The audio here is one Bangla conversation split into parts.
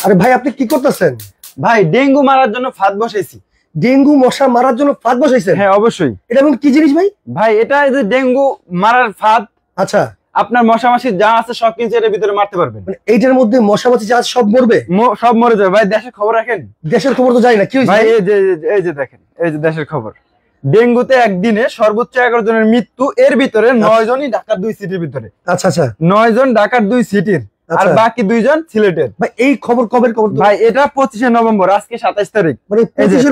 আরে ভাই আপনি কি করতেছেন? ভাই ডেঙ্গু মারার জন্য ফাঁদ বসাইছি। ডেঙ্গু মশা মারার জন্য ফাঁদ বসাইছেন? হ্যাঁ অবশ্যই। এটা এমন কি জিনিস ভাই? ভাই এটা এই যে ডেঙ্গু মারার ফাঁদ। আচ্ছা, আপনার মশা মাছি যা আছে সব কিছু এর ভিতরে মারতে পারবেন। মানে এইটার মধ্যে মশা মাছি যা আছে সব মরবে? সব মরে যাবে। ভাই দেশের খবর রাখেন? দেশের খবর তো জানি না, কি হইছে ভাই? এই যে দেখেন, এই যে দেশের খবর। ডেঙ্গুতে একদিনে সর্বোচ্চ 11 জনের মৃত্যু, এর ভিতরে 9 জনই ঢাকার 2 সিটির ভিতরে। আচ্ছা আচ্ছা, 9 জন ঢাকার 2 সিটির, আর বাকি 2 জন সিলেটের। ভাই এই খবর কবে খবর? ভাই এটা 25 নভেম্বর, আজকে 27 তারিখ, মানে 25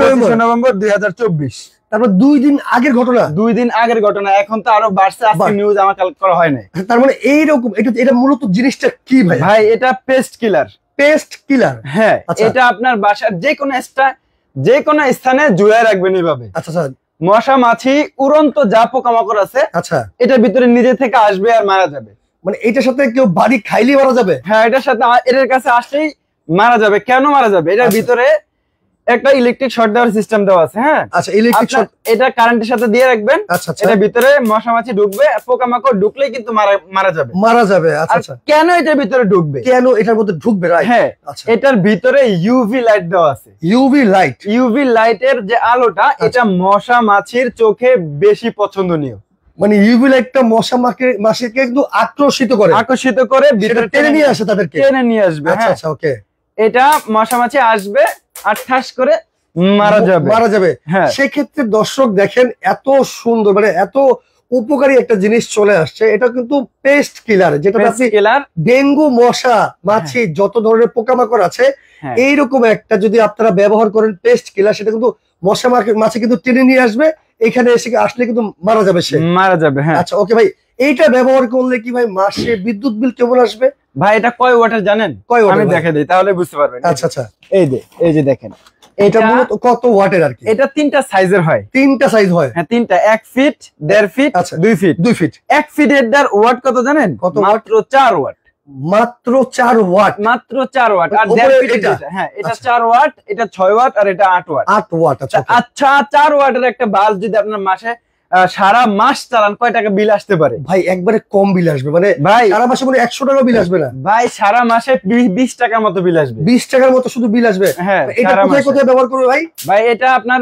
নভেম্বর 2024। তারপর 2 দিন আগের ঘটনা? 2 দিন আগের ঘটনা। এখন তো আরো বাড়ছে, আজকে নিউজ আমার কালেক্ট করা হয় নাই। তার মানে এইরকম এটা মূলত জিনিসটা কি ভাই? ভাই এটা পেস্ট কিলার। পেস্ট কিলার? হ্যাঁ, এটা আপনার বাসার যে কোনো স্থানে ঝুলায় রাখবেন এইভাবে। আচ্ছা আচ্ছা, মশা মাছি উড়ন্ত যা পোকামাকড় আছে, আচ্ছা, এটার ভিতরে নিজে থেকে আসবে আর মারা যাবে। মানে এটার সাথে কেউ বাড়ি খাইলে মারা যাবে? হ্যাঁ, এটার সাথে এটার কাছে আসলেই মারা যাবে। কেন মারা যাবে? এটার ভিতরে একটা ইলেকট্রিক শর্ট দেওয়ার সিস্টেম দেওয়া আছে। হ্যাঁ, আচ্ছা, ইলেকট্রিক শর্ট এটা কারেন্টের সাথে দিয়ে রাখবেন। আচ্ছা আচ্ছা, এটার ভিতরে মশা মাছি ঢুকবে, পোকামাকড় ঢুকলেই কিন্তু মারা যাবে। মারা যাবে। আচ্ছা আচ্ছা, কেন এটার ভিতরে ঢুকবে? কেন এটার মধ্যে ঢুকবে? রাইট। হ্যাঁ, এটার ভিতরে ইউভি লাইট দেওয়া আছে। UV light? ইউভি লাইটের যে আলোটা, এটা মশা মাছির চোখে বেশি পছন্দনীয়। মানে ইউভি লাইটটা মশা মাছিকে একটু আকর্ষিত করে ভিতরে টেনে নিয়ে আসে, তাদেরকে টেনে নিয়ে আসবে। আচ্ছা আচ্ছা, ওকে। এটা মশা মাছি আসবে আর ঠাস করে মারা যাবে। হ্যাঁ, সেক্ষেত্রে দর্শক দেখেন এত সুন্দর, মানে এত উপকারী একটা জিনিস চলে আসছে। এটা কিন্তু পেস্ট কিলার, যেটা ডেঙ্গু মশা মাছি যত ধরনের পোকামাকড় আছে এইরকম একটা যদি আপনারা ব্যবহার করেন পেস্ট কিলার, সেটা কিন্তু মশা মাছি কিন্তু টেনে নিয়ে আসবে, এখানে আসলে কিন্তু মারা যাবে। হ্যাঁ, আচ্ছা, ওকে ভাই। এইটা ব্যবহার করলে কি ভাই মাসে বিদ্যুৎ বিল কেমন আসবে? ভাই এটা কয় ওয়াটের জানেন? আমি দেখে দিই, তাহলে বুঝতে পারবেন। আচ্ছা আচ্ছা, এই যে দেখেন, এটা মূলত কত ওয়াটের আর কি? এটা 3টা সাইজের হয়। 3টা সাইজ হয়? হ্যাঁ, 3টা। 1 ফিট, 1.5 ফিট, 2 ফিট। 2 ফিট। 1 ফিটের ওয়াট কত জানেন? কত? মাত্র 4 ওয়াট। মাত্র 4 ওয়াট? মাত্র 4 ওয়াট। আর 1.5 ফিট হ্যাঁ, এটা 4 ওয়াট, এটা 6 ওয়াট, আর এটা 8 ওয়াট। 8 ওয়াট। আচ্ছা আচ্ছা, 4 ওয়াটের একটা বাল্ব যদি আপনার মাসে সারা মাস চালান, কয় টাকা বিল আসতে পারে? ভাই একবারে কম বিল আসবে, মানে ভাই সারা মাসে মানে 100 টাকা বিল আসবে না ভাই, সারা মাসে 20 টাকার মতো বিল আসবে। 20 টাকার মতো শুধু বিল আসবে? হ্যাঁ। এটা কোথায় ব্যবহার করবে ভাই? ভাই এটা আপনার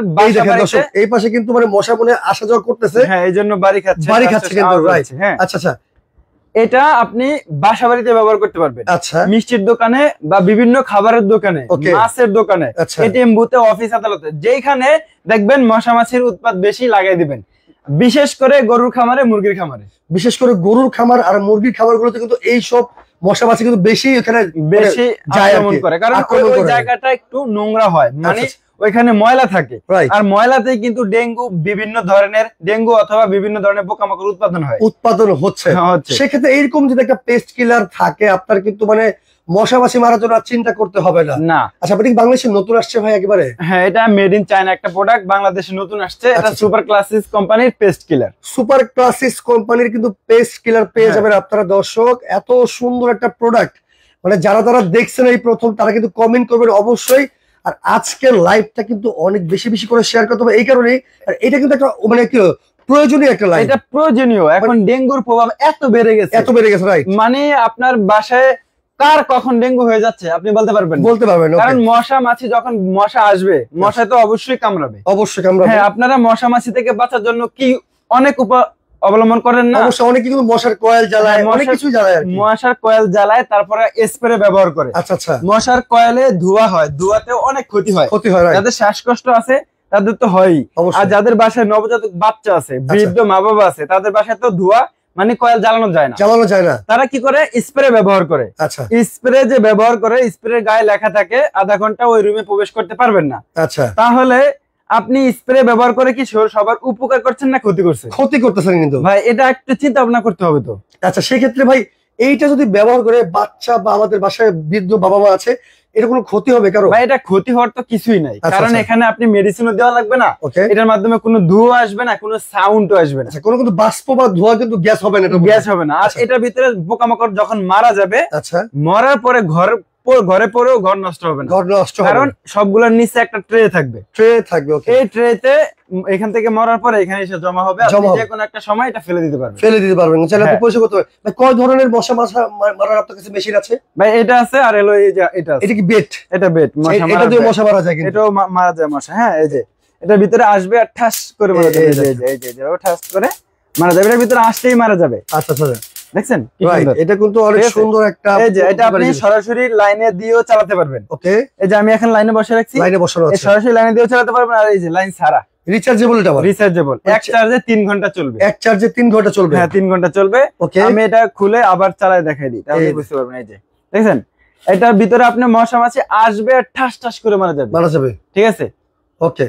এই পাশে কিন্তু মানে মশা মনে আসা যাওয়া করতেছে। হ্যাঁ, এই জন্য বাড়ি খাচ্ছে কিন্তু। রাইট। হ্যাঁ, আচ্ছা আচ্ছা, এটা আপনি বাসা বাড়িতে ব্যবহার করতে পারবেন। আচ্ছা, মিষ্টির দোকানে বা বিভিন্ন খাবারের দোকানে, মাছের দোকানে, এটিএম বুথে, অফিস আদালতে, যেখানে দেখবেন মশা মাছির উৎপাত বেশি, লাগাই দিবেন। বিশেষ করে গরুর খামারে, মুরগির খামারে। বিশেষ করে গরুর খামার আর মুরগির খামার গুলোতে কিন্তু এইসব মশা মাছি কিন্তু বেশি আক্রমণ করে, কারণ ওই জায়গাটা একটু নোংরা হয়, মানে ওইখানে ময়লা থাকে। আর ময়লাতে কিন্তু বিভিন্ন ধরনের ডেঙ্গু অথবা বিভিন্ন ধরনের পোকামাকড় উৎপাদন হচ্ছে। সেক্ষেত্রে এইরকম যদি একটা পেস্ট কিলার থাকে, আপনার কিন্তু মানে মশা মাছি মারার জন্য চিন্তা করতে হবে না। আচ্ছা, আপনি বাংলাদেশে নতুন আসছে ভাই একেবারে? হ্যাঁ, এটা মেড ইন চায়না একটা প্রোডাক্ট, বাংলাদেশে নতুন আসছে। এটা সুপার ক্লাসিস কোম্পানির পেস্ট কিলার। সুপার ক্লাসিস কোম্পানির কিন্তু পেস্ট কিলার পেয়ে যাবেন আপনারা দর্শক। এত সুন্দর একটা প্রোডাক্ট, মানে যারা দেখছেন এই প্রথম, তারা কিন্তু কমেন্ট করবেন অবশ্যই। আর আজকের লাইভটা কিন্তু অনেক বেশি বেশি করে শেয়ার করতে হবে, এই কারণেই এটা কিন্তু একটা মানে কি প্রয়োজনীয় একটা লাইভ। এটা প্রয়োজনীয়। এখন ডেঙ্গুর প্রভাব এত বেড়ে গেছে, রাইট? মানে আপনার বাসায় কার কখন ডেঙ্গু হয়ে যাচ্ছে আপনি বলতে পারবেন? কারণ মশা মাছি যখন আসবে, মশা তো অবশ্যই কামড়াবে। হ্যাঁ, আপনারা মশা মাছি থেকে বাঁচার জন্য কি অনেক অবলম্বন করেন না? অবশ্যই, অনেকে কিন্তু মশার কয়েল জ্বালায়, অনেক কিছু জ্বালায়। মশার কয়েল জ্বালায়, তারপরে স্প্রে ব্যবহার করে। আচ্ছা আচ্ছা, মশার কয়েলে ধোঁয়া হয়, ধোঁয়াতেও অনেক ক্ষতি হয়। যাদের শ্বাসকষ্ট আছে তাদের তো হয়ই, আর যাদের বাসায় নবজাতক বাচ্চা আছে, বৃদ্ধ মা বাবা আছে, তাদের বাসায় তো ধোঁয়া মানে কয়েল জ্বালানো যায় না। তারা কি করে? স্প্রে ব্যবহার করে। আচ্ছা, স্প্রে যে ব্যবহার করে, স্প্রে গায়ে লেখা থাকে আধা ঘন্টা ওই রুমে প্রবেশ করতে পারবেন না। আচ্ছা, তাহলে আপনি স্প্রে ব্যবহার করে কি সবার উপকার করছেন না ক্ষতি করতেছেন? কিন্তু ভাই এটা একটু চিন্তা ভাবনা করতে হবে তো। আচ্ছা, সেক্ষেত্রে ভাই এইটা যদি ব্যবহার করে বাচ্চা বা আমাদের বাসায় বৃদ্ধ বাবা মা আছে, এটা কোনো ক্ষতি হবে কারো? ভাই এটা ক্ষতি হওয়ার তো কিছুই নাই, কারণ এখানে আপনি মেডিসিনও দেওয়া লাগবে না, এটার মাধ্যমে কোনো ধোঁয়া আসবে না, কোনো সাউন্ডও আসবে না, কোনো কিন্তু বাষ্প বা ধোঁয়া কিন্তু গ্যাস হবে না। আর এটার ভিতরে পোকামাকড় যখন মারা যাবে, আচ্ছা, মরার পরে ঘরে পরেও ঘর নষ্ট হবে না, ঘর নষ্ট হবে কারণ সবগুলোর নিচে একটা ট্রে থাকবে। এই ট্রেতে এখান থেকে মরার পরে এখানে এসে জমা হবে, আপনি যে কোনো একটা সময় এটা ফেলে দিতে পারবেন। চাইলে আপনি পরিষ্কার করতে পারবেন। ভাই কয় ধরনের মশা মারার আপনার কাছে মেশিন আছে? ভাই এটা আছে, আর হলো এই যে এটা আছে। এটা কি বেট? এটা বেট, এটা দিয়ে মশা মারা যায়? কিন্তু এটাও মারা যায় মশা। হ্যাঁ, এই যে এটার ভিতরে আসবে আর ঠাস করে মারা যাবে, এই যে ঠাস করে মারা যাবে, এর ভিতরে আসলেই মারা যাবে। আচ্ছা আচ্ছা, দেখছেন কি সুন্দর? এটা কিন্তু অনেক সুন্দর একটা, এই যে এটা আপনি সরাসরি লাইনে দিয়েও চালাতে পারবেন। ওকে, এই যে আমি এখন লাইনে বসে রাখছি, লাইনে বসানো আছে, সরাসরি লাইনে দিয়েও চালাতে পারবেন। আর এই যে লাইন ছাড়া রিচার্জেবল, এটা রিচার্জেবল, এক চার্জে 3 ঘন্টা চলবে। এক চার্জে 3 ঘন্টা চলবে? হ্যাঁ, 3 ঘন্টা চলবে। আমি এটা খুলে আবার চালায় দেখাই দিই, তাহলে বুঝতে পারবেন। এই যে দেখছেন, এটার ভিতরে আপনি মশা মাছি আসবে আর ঠাস ঠাস করে মারা যাবে। ঠিক আছে, ওকে।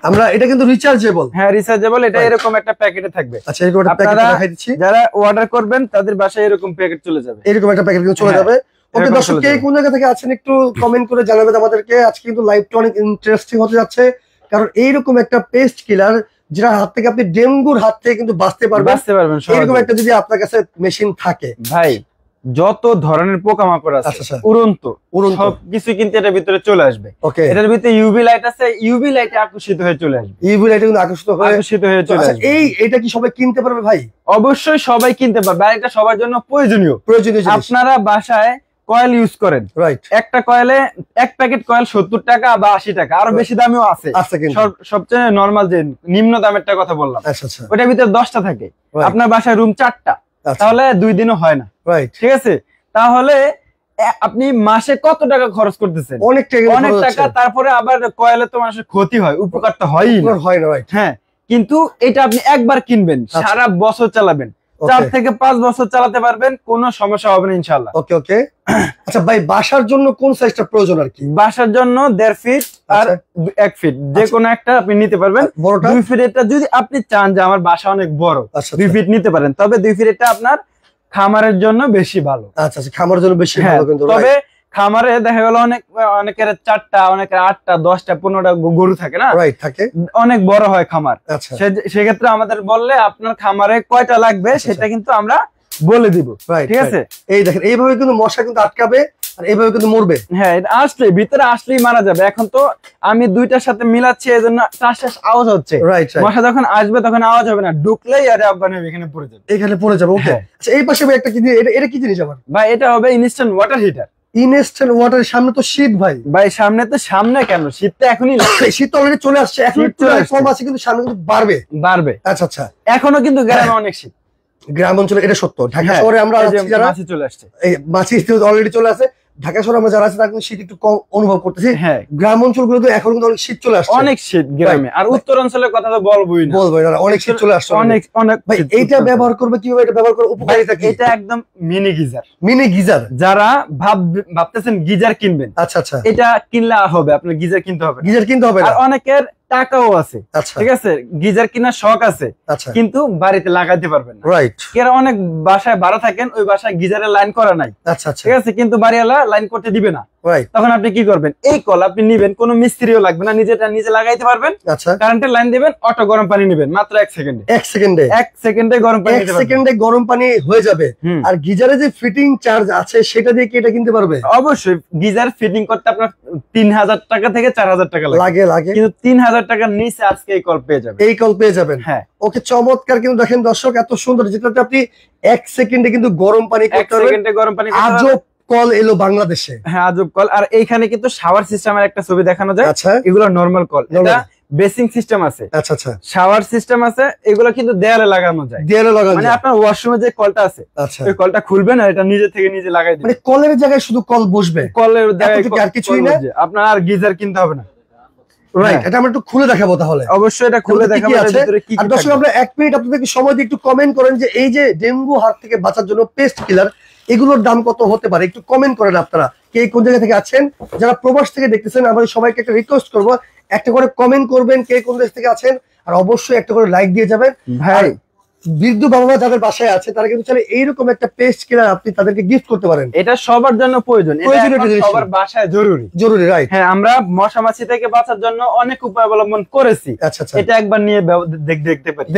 আমরা এটা কিন্তু রিচার্জেবল। হ্যাঁ, রিচার্জেবল। এটা এরকম একটা প্যাকেটে থাকবে। আচ্ছা, এরকম একটা প্যাকেট দেখাই দিচ্ছি। যারা অর্ডার করবেন তাদের বাসায় এরকম প্যাকেট চলে যাবে, এরকম একটা প্যাকেট চলে যাবে। ওকে দর্শক, কে কোন জায়গা থেকে আছেন একটু কমেন্ট করে জানাবেন আমাদেরকে। আজকে কিন্তু লাইভটা অনেক ইন্টারেস্টিং হতে যাচ্ছে, কারণ এইরকম একটা পেস্ট কিলার যেটা হাত থেকে আপনি ডেঙ্গুর হাত থেকে কিন্তু বাঁচতে পারবেন। এরকম একটা যদি আপনার কাছে মেশিন থাকে, ভাই যত ধরনের পোকামাকড় আছে উড়ন্ত সবকিছু কিন্তু এটার ভিতরে চলে আসবে। এটার ভিতরে ইউভি লাইট আছে, ইউভি লাইটে আকর্ষিত হয়ে চলে আসবে, ইউভি লাইটে কিন্তু আকর্ষিত হয়ে চলে আসবে। এটা কি সবাই কিনতে পারবে ভাই? অবশ্যই সবাই কিনতে পারবে, আর এটা সবার জন্য প্রয়োজনীয়। আপনারা বাসায় কয়েল ইউজ করেন, রাইট? একটা কয়েলে এক প্যাকেট কয়েল 70 টাকা বা 80 টাকা, আরো বেশি দামেও আছে। সবচেয়ে নরমাল যে নিম্ন দামেরটা কথা বললাম, ওটার ভিতরে 10টা থাকে। আপনার বাসায় রুম 4টা, তাহলে 2 দিনও হয় না, ঠিক আছে? তাহলে আপনি মাসে কত টাকা খরচ করতেছেন? অনেক টাকা। তারপরে আবার কয়েলে তো মানুষের ক্ষতি হয়, উপকার তো হয় না। হ্যাঁ, কিন্তু এটা আপনি একবার কিনবেন, সারা বছর চালাবেন, 4 থেকে 5 বছর চালাতে পারবেন, কোনো সমস্যা হবে না ইনশাআল্লাহ। ওকে ওকে। আচ্ছা ভাই, বাসার জন্য কোন সাইজটা প্রয়োজন আর কি? বাসার জন্য 1.5 ফিট আর 1 ফিট, যে কোনো একটা আপনি নিতে পারবেন। 2 ফিট এটা যদি আপনি চান যে আমার বাসা অনেক বড়, 2 ফিট নিতে পারেন, তবে 2 ফিট এটা আপনার খামারের জন্য বেশি ভালো। আচ্ছা আচ্ছা, খামারের জন্য বেশি ভালো। কিন্তু তবে খামারে দেখা গেল অনেকের 4টা, অনেকের 8টা, 10টা, 15টা গরু থাকে না, থাকে, অনেক বড় হয় খামার। সেক্ষেত্রে আমাদের বললে আপনার খামারে কয়টা লাগবে সেটা কিন্তু আমরা বলে দিব, ঠিক আছে? এই দেখেন, এইভাবে কিন্তু মশা কিন্তু আটকাবে আর এইভাবে কিন্তু মরবে। হ্যাঁ, এটা ভিতরে আসলেই মারা যাবে। এখন তো আমি দুইটার সাথে মিলাচ্ছি, এই জন্য টাস আওয়াজ হচ্ছে। মশা যখন আসবে তখন আওয়াজ হবে না, ঢুকলেই আর এখানে পড়ে যাবে, এখানে পড়ে যাবে। ওকে। আচ্ছা, এই পাশে একটা কি, এটা কি জিনিস আবার ভাই? এটা হবে ইনস্ট্যান্ট ওয়াটার হিটার। ইনস্ট্যান্ট ওয়াটারের সামনে তো শীত ভাই। সামনে কেন? শীত তো এখনই, শীত অলরেডি চলে আসছে, এখন কম আছে, কিন্তু সামনে কিন্তু বাড়বে। আচ্ছা আচ্ছা, এখনো কিন্তু গ্রামে অনেক শীত, গ্রাম অঞ্চলে এটা সত্য। ঢাকা শহরে আমরা মাছি চলে আসছে, এই মাছি অলরেডি চলে আসে। ঢাকা শহরে আমরা যারা আছে তারা কিন্তু শীত একটু কম অনুভব করতেছি। হ্যাঁ, গ্রাম অঞ্চলগুলো তো এখন কিন্তু অনেক শীত চলে আসছে, অনেক শীত গ্রামে। আর উত্তর অঞ্চলের কথা তো বলবোই না, অনেক শীত চলে আসছে, অনেক। ভাই এইটা ব্যবহার করবে কিভাবে? এটা ব্যবহার করার উপকারিতা কি? এটা একদম মিনি গিজার। যারা ভাবতেছেন গিজার কিনবেন, আচ্ছা আচ্ছা, এটা কিনলে হবে, আপনার গিজার কিনতে হবে। আর অনেকের টাকাও আছে, ঠিক আছে, গিজার কেনার শখ আছে, কিন্তু বাড়িতে লাগাইতে পারবেন না, রাইট? কেন? অনেক বাসায় ভাড়া থাকেন, ওই বাসায় গিজারের লাইন করা নাই, ঠিক আছে, কিন্তু বাড়িওয়ালা লাইন করতে দিবে না। তখন আপনি কি করবেন? এই কল আপনি নিবেন, কোনো মিস্ত্রিও লাগবে না, নিজে লাগাইতে পারবেন। কারেন্টের লাইন দিবেন, অটো গরম পানি নিবেন, মাত্র 1 সেকেন্ডে গরম পানি হয়ে যাবে। আর গিজারে যে ফিটিং চার্জ আছে সেটা দিয়ে কি এটা কিনতে পারবে? অবশ্যই। গিজার ফিটিং করতে আপনার 3000 টাকা থেকে 4000 টাকা লাগে, কিন্তু 3000 টাকার নিচে আজকে এই কল পেয়ে যাবেন। হ্যাঁ, ওকে, চমৎকার। কিন্তু দেখেন দর্শক, এত সুন্দর, যেটাতে আপনি 1 সেকেন্ডে কিন্তু গরম পানি করতে পারবেন। আজব কল এলো বাংলাদেশে। হ্যাঁ, আজব কল। আর এইখানে কিন্তু শাওয়ার সিস্টেমের একটা ছবি দেখানো যায়। এগুলো নরমাল কল, এটা বেসিং সিস্টেম আছে। আচ্ছা আচ্ছা, শাওয়ার সিস্টেম আছে। এগুলো কিন্তু দেয়ালে লাগানো যায়, মানে আপনার ওয়াশরুমে যে কলটা আছে, ওই কলটা খুলবেন আর এটা নিজে থেকে নিজে লাগাই দিবেন। মানে কলের জায়গায় শুধু কল বসবে, কলের জায়গায় আর কিছুই না, আপনার আর গিজার কিনতে হবে না, রাইট? এটা আমরা একটু খুলে দেখাবো তাহলে। অবশ্যই এটা খুলে দেখাবো। আর দর্শক, আমরা 1 মিনিট আপনাদেরকে সময় দিয়ে একটু কমেন্ট করেন যে এই যে ডেঙ্গু হাত থেকে বাঁচার জন্য পেস্ট কিলার, এগুলোর দাম কত হতে পারে? একটু কমেন্ট করেন আপনারা, কে কোন জায়গা থেকে আছেন। যারা প্রবাস থেকে দেখতেছেন, আমাদের সবাইকে একটা রিকোয়েস্ট করবো, একটা করে কমেন্ট করবেন কে কোন দেশ থেকে আছেন, আর অবশ্যই একটা করে লাইক দিয়ে যাবেন। ভাই বৃদ্ধ বাবা যাদের বাসায় আছে তারা কিন্তু চাইলে এইরকম একটা পেস্ট কিলার আপনি তাদেরকে গিফট করতে পারেন। এটা সবার জন্য প্রয়োজন, সবার বাসায় জরুরি রাইট। হ্যাঁ, আমরা মশা মাছি থেকে বাঁচার জন্য অনেক উপায় অবলম্বন করেছি। আচ্ছা আচ্ছা, এটা একবার নিয়ে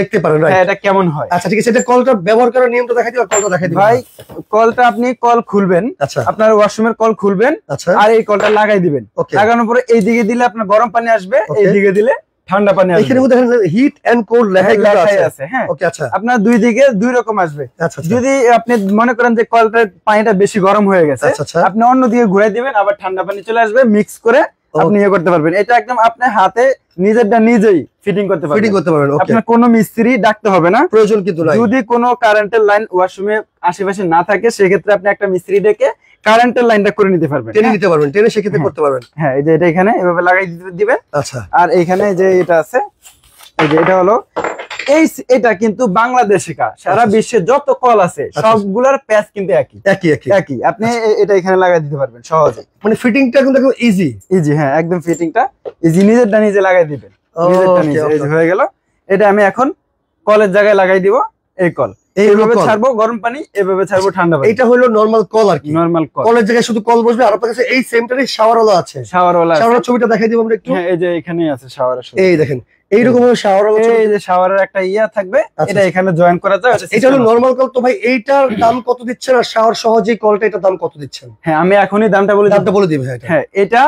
দেখতে পারেন হ্যাঁ এটা কেমন হয়। আচ্ছা ঠিক আছে, এটা কলটা ব্যবহার করার নিয়মটা দেখাই দিও, কলটা দেখাই দিও ভাই। কলটা আপনি কল খুলবেন, আচ্ছা আপনার ওয়াশরুমের কল খুলবেন, আচ্ছা, আর এই কলটা লাগাই দিবেন। লাগানোর পরে এই দিকে দিলে আপনার গরম পানি আসবে, এই দিকে দিলে ঠান্ডা পানি আসবে। এখানে দেখেন হিট এন্ড কোল্ড লেখা আছে। হ্যাঁ ওকে আচ্ছা, আপনার দুই দিকে দুই রকম আসবে। যদি আপনি মনে করেন যে কলটার পানিটা বেশি গরম হয়ে গেছে, আপনি অন্য দিকে ঘুরাই দিবেন, আবার ঠান্ডা পানি চলে আসবে, মিক্স করে আপনি ইয়ে করতে পারবেন। এটা একদম আপনার হাতে নিজেরটা নিজেই ফিটিং করতে পারবেন। আপনার কোনো মিস্ত্রি ডাকতে হবে না, প্রয়োজন কিন্তু নাই। যদি কোনো কারেন্টের লাইন ওয়াশরুমে আশেপাশে না থাকে সেক্ষেত্রে আপনি একটা মিস্ত্রি ডেকে কারেন্টের লাইনটা করে নিতে পারবেন, টেনে নিতে পারবেন, টেনে সেক্ষেত্রে করতে পারবেন। হ্যাঁ, এই যে এটা এখানে এভাবে লাগাই দিবেন। আচ্ছা, আর এইখানে যে এটা আছে, এই যে এটা হলো এটা কিন্তু বাংলাদেশে সারা বিশ্বে যত কল আছে সবগুলোর প্যাচ কিন্তু একই। আপনি এটা এখানে লাগাই দিতে পারবেন সহজে, মানে ফিটিংটা কিন্তু একদম ইজি। হ্যাঁ, একদম ফিটিংটা ইজি, নিজেরটা নিজে লাগাই দিবেন, নিজেরটা নিজে। এই যে হয়ে গেল। এটা আমি এখন কলের জায়গায় লাগাই দিব। এই কল এইভাবে ছাড়বো গরম পানি, এভাবে ছাড়বো ঠান্ডা পানি। এটা হলো নরমাল কল আর কি, নরমাল কল। কলের জায়গায় শুধু কল বসবে। আর আপনার কাছে এই সেমটারই শাওয়ারওয়ালা আছে। শাওয়ারের ছবিটা দেখাই দিব আমরা একটু। হ্যাঁ, এই যে এখানেই আছে শাওয়ারের ছবি। এই দেখেন এইরকম শাওয়ারের একটা ইয়া থাকবে, এটা এখানে জয়েন করা যায়। এটা হলো নরমাল কল। তো ভাই এইটার দাম কত দিচ্ছেন, আর শাওয়ার সহ যে কলটা এটার দাম কত দিচ্ছেন? হ্যাঁ, আমি এখনই দামটা বলে দিব। হ্যাঁ, এটা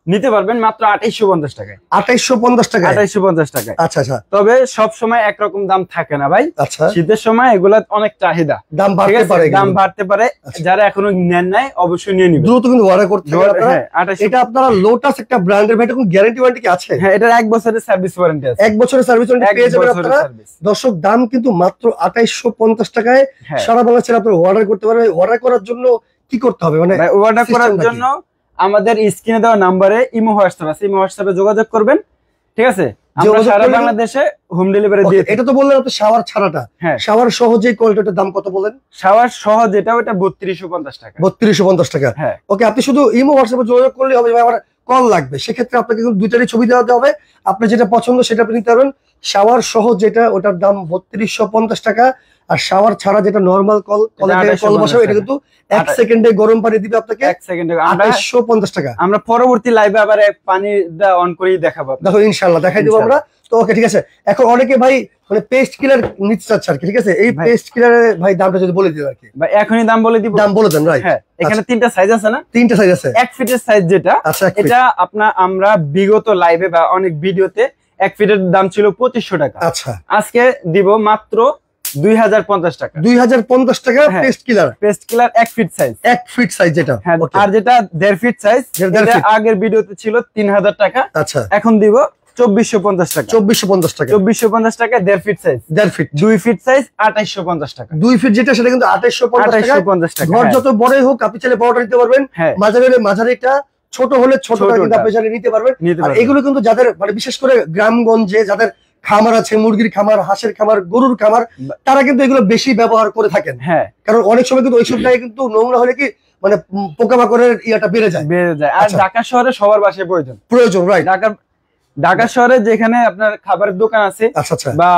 নিতে পারবেন মাত্র 2850 টাকায়। 2850 টাকা, 2850 টাকায়। আচ্ছা আচ্ছা, তবে সব সময় একরকম দাম থাকে না ভাই। আচ্ছা, শীতের সময় এগুলা অনেক চাহিদা, দাম বাড়তে পারে। যারা এখনো নেন নাই অবশ্যই নিয়ে নিবেন, দ্রুত কিন্তু অর্ডার করতে হবে। এটা আপনারা লোটাস একটা ব্র্যান্ডের, ভাই কোনো গ্যারান্টি ওয়ারেন্টি কি আছে? হ্যাঁ, এটা 1 বছরের সার্ভিস ওয়ারেন্টি আছে। 1 বছরের সার্ভিস ওয়ারেন্টি পেয়ে যাবেন আপনারা। দর্শক, দাম কিন্তু মাত্র 2850 টাকায় সারা বাংলাদেশে আপনারা অর্ডার করতে পারবেন। অর্ডার করার জন্য কি করতে হবে? মানে অর্ডার করার জন্য আমাদের স্ক্রিনে দেওয়া নাম্বারে ইমো হোয়াটসঅ্যাপ আছে, ইমো হোয়াটসঅ্যাপে যোগাযোগ করবেন। ঠিক আছে, আমরা সারা বাংলাদেশে হোম ডেলিভারি দিয়ে। এটা তো বললেন আপনি শাওয়ার ছাড়াটা। হ্যাঁ, শাওয়ার সহ যে কোয়ালিটিটার দাম কত বলেন? শাওয়ার সহ যেটা ওটা 3250 টাকা। 3250 টাকা। হ্যাঁ, ওকে। আপনি শুধু ইমো হোয়াটসঅ্যাপে যোগাযোগ করলে হবে, ভাই আমার কল লাগবে। সেক্ষেত্রে আপনাকে কিন্তু দুইটারই ছবি দেওয়া হবে, আপনার যেটা পছন্দ সেটা আপনি নিতে পারবেন। শাওয়ার সহ যেটা ওটার দাম 3250 টাকা, আর শাওয়ার ছাড়া যেটা নরমাল কল বসাবে এটা কিন্তু 1 সেকেন্ডে গরম পানি দিবে আপনাকে। 1 সেকেন্ডে 2850 টাকা। আমরা পরবর্তী লাইভে আবার পানিটা অন করেই দেখাবো, দেখো ইনশাআল্লাহ দেখাই দেব আমরা। তো ওকে, ঠিক আছে। এখন অনেকে ভাই মানে পেস্ট কিলার নিতে চাচ্ছে আর কি, ঠিক আছে? এই পেস্ট কিলারের ভাই দামটা যদি বলে দিন আর কি। ভাই এখনই দাম বলে দিব। দাম বলে দেন, রাইট? হ্যাঁ, এখানে 3টা সাইজ আছে না? 3টা সাইজ আছে। 1 ফিটের সাইজ যেটা, এটা আমরা বিগত লাইভে বা অনেক ভিডিওতে 1 ফিটের দাম ছিল 2500 টাকা। আচ্ছা, আজকে দিব মাত্র 2050 টাকা। 2050 টাকা পেস্ট কিলার 1 ফিট সাইজ। 1 ফিট সাইজ যেটা। আর যেটা 1.5 ফিট সাইজ, এটা আগের ভিডিওতে ছিল 3000 টাকা। আচ্ছা, এখন দিব 2450 টাকা। 2450 টাকা। 2450 টাকা 1.5 feet size. 1.5 feet. 2 feet size 2850 টাকা। 2 ফিট যেটা সেটা কিন্তু 2850 টাকা। ঘর যত বড়ই হোক আপনি চাইলে বড়টা নিতে পারবেন, মাঝারি হলে মাঝারিটা, ছোট হলে ছোটটা কিন্তু আপনি চাইলে নিতে পারবেন। আর এগুলো কিন্তু যাদের মানে বিশেষ করে গ্রামগঞ্জে যাদের খামার আছে, মুরগির খামার, হাঁসের খামার, গরুর খামার, তারা কিন্তু এগুলো বেশি ব্যবহার করে থাকেন। হ্যাঁ, কারণ অনেক সময় কিন্তু ওইসব জায়গায় কিন্তু নোংরা হলে কি মানে পোকামাকড়ের ইয়াটা বেড়ে যায়। আর ঢাকা শহরে সবার বাসায় প্রয়োজন, রাইট? ঢাকা শহরে যেখানে আপনার খাবারের দোকান আছে বা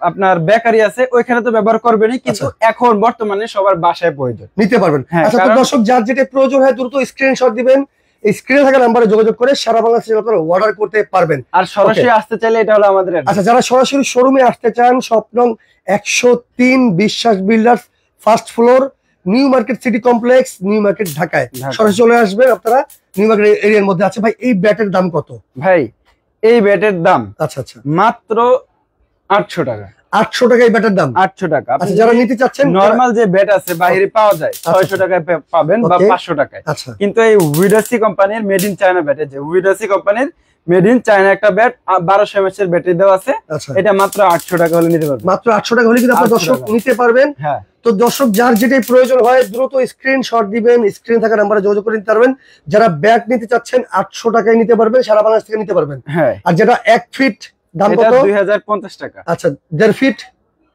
আপনার বেকারি আছে, ওইখানে তো ব্যবহার করবেনই, কিন্তু এখন বর্তমানে সবার বাসায় প্রয়োজন, নিতে পারবেন। আচ্ছা, তো দর্শক যার যেটা প্রয়োজন হয় দ্রুত স্ক্রিনশট দিবেন, এই স্ক্রিনে থাকা নাম্বারে যোগাযোগ করে সারা বাংলাদেশে আপনারা অর্ডার করতে পারবেন। আর সরাসরি আসতে চাইলে এটা হলো আমাদের। আচ্ছা, যারা সরাসরি শোরুমে আসতে চান, স্বপ্নং 103 বিশ্বাস builders, first floor, new market city complex, new market, ঢাকায় সরাসরি চলে আসবেন আপনারা। নিউ মার্কেট এরিয়ার মধ্যে আছে। ভাই এই ব্যাটের দাম কত? ভাই এই ব্যাটের দাম আচ্ছা মাত্র 800 টাকা। 800 টাকা এই ব্যাটের দাম? 800 টাকা। আচ্ছা, যারা নিতে চাচ্ছেন নরমাল যে ব্যাট আছে বাইরে পাওয়া যায় 600 টাকায় পাবেন বা 500 টাকায়। আচ্ছা, কিন্তু এই উইডাসি কোম্পানির মেড ইন চায়না ব্যাট, যে উইডাসি কোম্পানির মেড ইন চায়না একটা ব্যাট 1200 mAh এর ব্যাটারি দেওয়া আছে, এটা মাত্র 800 টাকা হলে নিতে পারবেন। মাত্র 800 টাকা হলে কিন্তু আপনারা দর্শক নিতে পারবেন। হ্যাঁ, তো দর্শক যার যেটাই প্রয়োজন হয় দ্রুত স্ক্রিনশট দিবেন, স্ক্রিনে থাকা নাম্বারে যোগাযোগ করে নিতে পারবেন। যারা ব্যাট নিতে চাচ্ছেন 800 টাকায় নিতে পারবেন, সারা বাংলাদেশ থেকে নিতে পারবেন। হ্যাঁ, আর যেটা 1 ফিট দাম কত? 2050 টাকা। আচ্ছা, 1.5 ফিট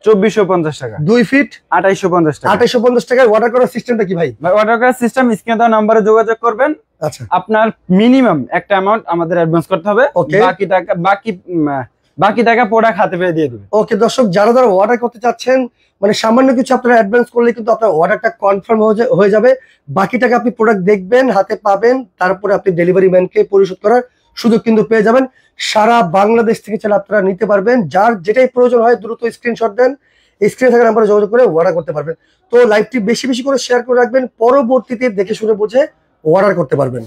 2450 টাকা। 2 ফিট 2850 টাকা। 2850 টাকায় অর্ডার করার সিস্টেমটা কি ভাই? অর্ডার করার সিস্টেম স্ক্রিনে দেওয়া নম্বরে যোগাযোগ করবেন। আচ্ছা, আপনার মিনিমাম একটা অ্যামাউন্ট আমাদের অ্যাডভান্স করতে হবে, বাকি টাকা বাকি বাকি টাকা প্রোডাক্ট হাতে পেয়ে দিয়ে দেবে। ওকে দর্শক, যারা অর্ডার করতে চাচ্ছেন মানে সামান্য কিছু আপনারা অ্যাডভান্স করলে কিন্তু আপনার অর্ডারটা কনফার্ম হয়ে যাবে। বাকি টাকা আপনি প্রোডাক্ট দেখবেন, হাতে পাবেন, তারপরে আপনি ডেলিভারি ম্যানকে পরিশোধ করার সুযোগ কিন্তু পেয়ে যাবেন। সারা বাংলাদেশ থেকে চাইলে আপনারা নিতে পারবেন। যার যেটাই প্রয়োজন হয় দ্রুত স্ক্রিনশট দেন, স্ক্রিনে থাকা নাম্বারে যোগাযোগ করে অর্ডার করতে পারবেন। তো লাইভটি বেশি বেশি করে শেয়ার করে রাখবেন, পরবর্তীতে দেখে শুনে বুঝে অর্ডার করতে পারবেন।